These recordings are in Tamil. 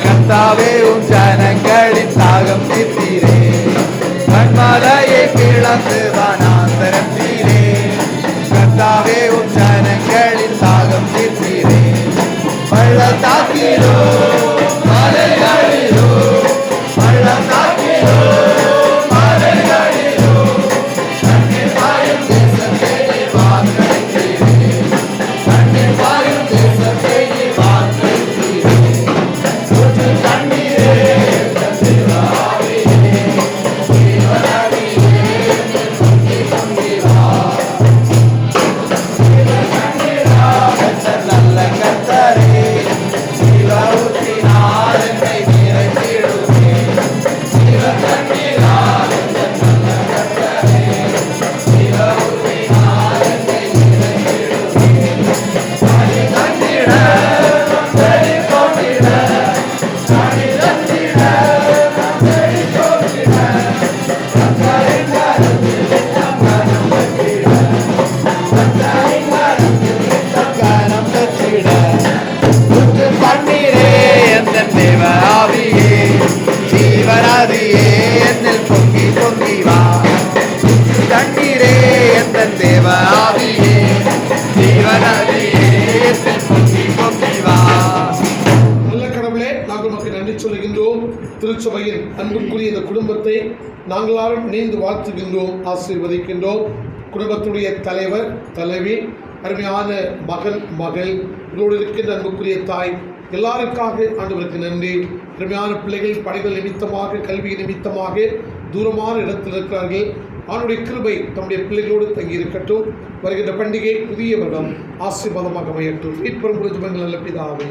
கர்த்தாவே உன் ஜனங்களின் தாகம் தீர்த்தீரே. கண்மலையை கிளந்து வனாந்தரத்திலே கர்த்தாவே உன் ஜனங்களின் தாகம் தீர்த்தீரே. பள்ளத்தாக்கிலோ மலைகளிலோ பள்ளத்தாக்கிலோ மலைகளிலோ கண்ணீர் பாயும் தேசத்தை நீர் வாக்களித்தீரே. கண்ணீர் பாயும் தேசத்தை நீர் வாக்களித்தீரே. திருச்சபையின் அன்புக்குரிய இந்த குடும்பத்தை நாங்களாரும் இணைந்து வாழ்த்துகின்றோம், ஆசீர்வதிக்கின்றோம். குடும்பத்துடைய தலைவர், தலைவி, அருமையான மகன், மகள், இவரோடு இருக்கின்ற அன்புக்குரிய தாய் எல்லாருக்காக ஆண்டவருக்கு நன்றி. அருமையான பிள்ளைகள் பணிகள் நிமித்தமாக, கல்வி நிமித்தமாக தூரமான இடத்தில் இருக்கிறார்கள். அவனுடைய கிருபை தம்முடைய பிள்ளைகளோடு தங்கி இருக்கட்டும். வருகின்ற பண்டிகை புதிய வருடம் ஆசீர்வாதமாக அமையட்டும். மீட்பெரும் ஜெபங்கள் நல்ல பிதாவே.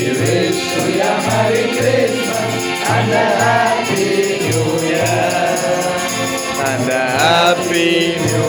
wish you a Merry Christmas and a Happy New Year. And a happy new